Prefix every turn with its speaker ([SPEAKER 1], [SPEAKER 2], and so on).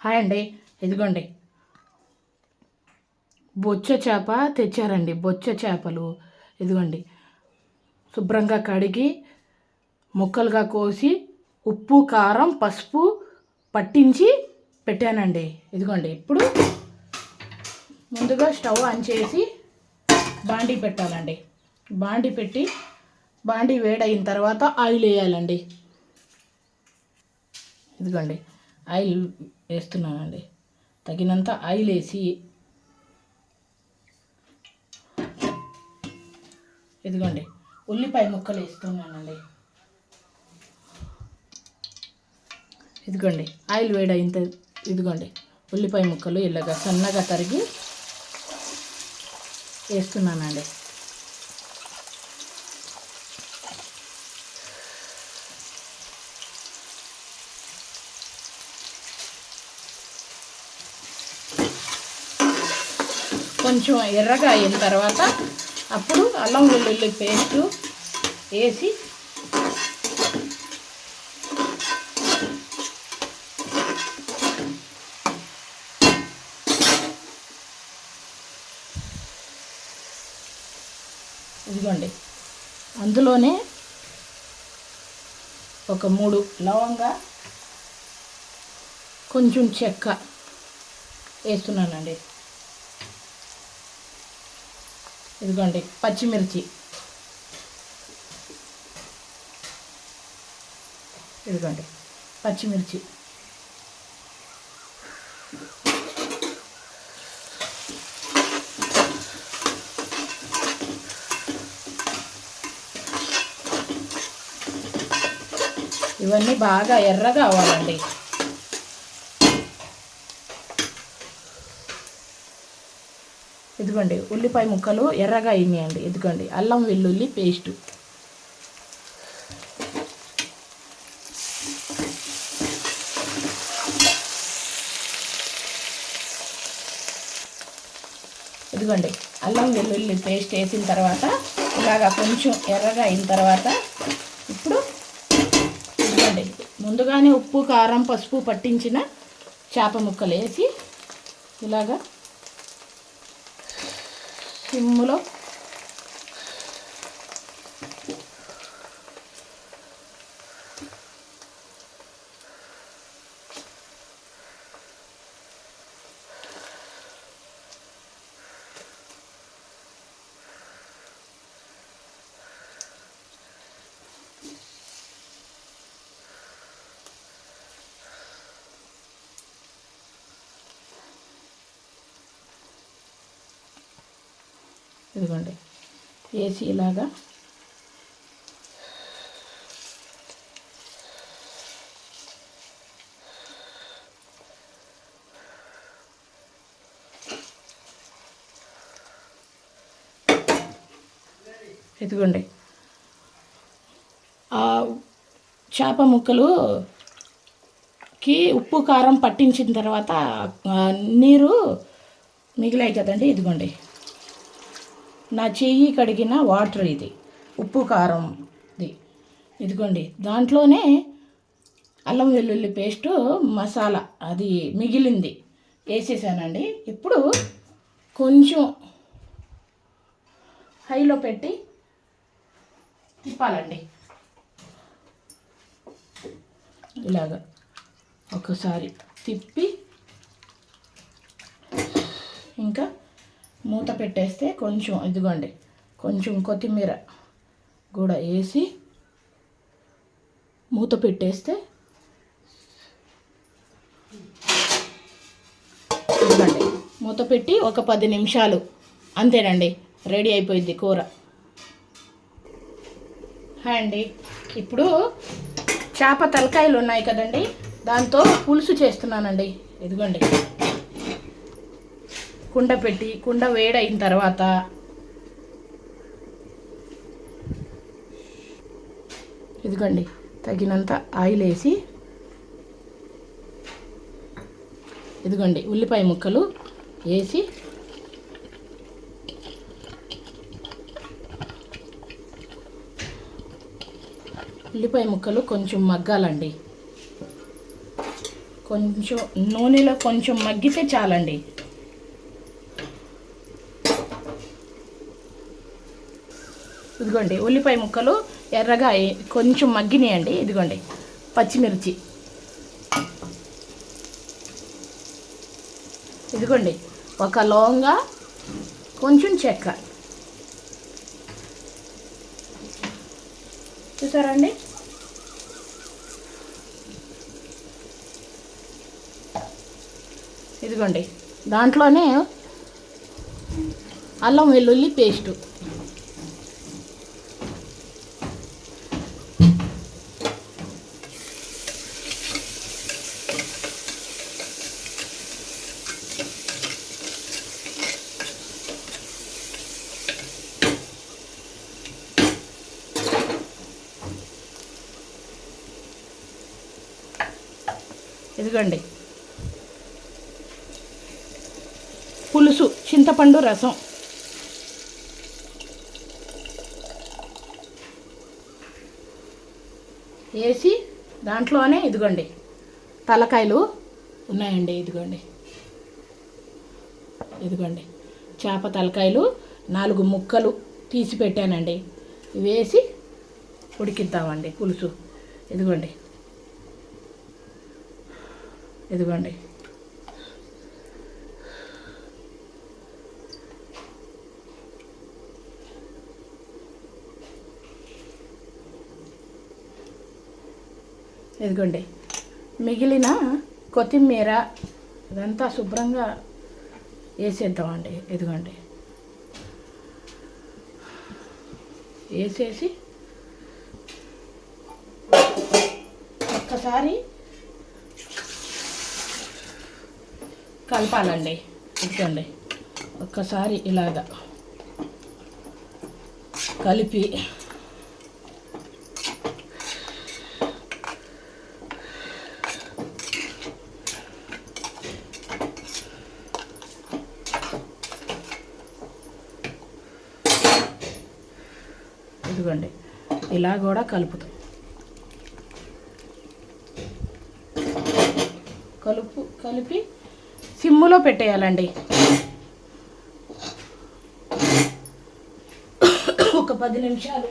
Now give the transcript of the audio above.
[SPEAKER 1] Hi అండి. ఇదిగోండి బొచ్చ చేప తెచ్చారండి. బొచ్చ చేపలు ఇదిగోండి శుభ్రంగా కడిగి ముక్కలుగా కోసి ఉప్పు కారం పసుపు పట్టించి పెట్టానండి. ఇదిగోండి ఇప్పుడు ముందుగా స్టవ్ ఆన్ చేసి బాండీ పెట్టాలండి. బాండీ పెట్టి బాండీ వేడైన తర్వాత ఆయిల్ వేయాలండి. ఇదిగోండి ఆయిల్ వేస్తున్నానండి. తగినంత ఆయిల్ వేసి ఇదిగోండి ఉల్లిపాయ ముక్కలు వేస్తున్నానండి. ఇదిగోండి ఆయిల్ వేడైన ఇదిగోండి ఉల్లిపాయ ముక్కలు ఇలాగా సన్నగా తరిగి వేస్తున్నానండి. కొంచెం ఎర్రగా అయిన తర్వాత అప్పుడు అల్లం వెల్లుల్లి పేస్టు వేసి ఇదిగోండి అందులోనే ఒక 3 లవంగా కొంచెం చెక్క వేస్తున్నానండి. ఇదిగోండి పచ్చిమిర్చి ఇదిగోండి పచ్చిమిర్చి ఇవన్నీ బాగా ఎర్రగా అవ్వాలండి. ఇదిగోండి ఉల్లిపాయ ముక్కలు ఎర్రగా అయినాయండి. ఇదిగోండి అల్లం వెల్లుల్లి పేస్టు ఇదిగోండి అల్లం వెల్లుల్లి పేస్ట్ వేసిన తర్వాత ఇలాగా కొంచెం ఎర్రగా అయిన తర్వాత ఇప్పుడు ఇదిగోండి ముందుగానే ఉప్పు కారం పసుపు పట్టించిన చేప ముక్కలు వేసి ఇలాగా సిమ్ములో ఇదిగోండి వేసి ఇలాగా ఇదిగోండి చేప ముక్కలుకి ఉప్పు కారం పట్టించిన తర్వాత నీరు మిగిలాయి కదండి. ఇదిగోండి నా చెయ్యి కడిగిన వాటర్ ఇది ఉప్పు కారంది. ఇదిగోండి దాంట్లోనే అల్లం వెల్లుల్లి పేస్టు మసాలా అది మిగిలింది వేసేసానండి. ఇప్పుడు కొంచెం హైలో పెట్టి తిప్పాలండి. ఇలాగా ఒకసారి తిప్పి ఇంకా మూత పెట్టేస్తే కొంచెం ఇదిగోండి కొంచెం కొత్తిమీర కూడా వేసి మూత పెట్టేస్తే ఇదిగోండి మూత పెట్టి ఒక 10 నిమిషాలు అంతేనండి రెడీ అయిపోయింది కూర. హాయ్ అండి. ఇప్పుడు చేప తలకాయలు ఉన్నాయి కదండి దాంతో పులుసు చేస్తున్నానండి. ఇదిగోండి కుండ పెట్టి కుండ వేడైన తర్వాత ఇదిగోండి తగినంత ఆయిల్ వేసి ఇదిగోండి ఉల్లిపాయ ముక్కలు వేసి ఉల్లిపాయ ముక్కలు కొంచెం మగ్గాలండి. కొంచెం నూనెలో కొంచెం మగ్గితే చాలండి. ఇదిగోండి ఉల్లిపాయ ముక్కలు ఎర్రగా కొంచెం మగ్గినాయండి. ఇదిగోండి పచ్చిమిర్చి, ఇదిగోండి ఒక లవంగా, కొంచెం చెక్క, చూసారండి. ఇదిగోండి దాంట్లోనే అల్లం వెల్లుల్లి పేస్టు, ఇదిగోండి పులుసు, చింతపండు రసం, వేసి దాంట్లోనే ఇదిగోండి తలకాయలు ఉన్నాయండి. ఇదిగోండి చేప తలకాయలు 4 ముక్కలు తీసి పెట్టానండి. వేసి ఉడికిద్దామండి పులుసు. ఇదిగోండి ఇదిగోండి మిగిలిన కొత్తిమీర ఇదంతా శుభ్రంగా వేసేద్దామండి. ఇదిగోండి వేసేసి ఒక్కసారి కలపాలండి. ఇదిగోండి ఒక్కసారి ఇలాగా కలిపి ఇదిగోండి ఇలా కూడా కలుపుతాం. కలిపి సిమ్ములో పెట్టేయాలండి. ఒక 10 నిమిషాలు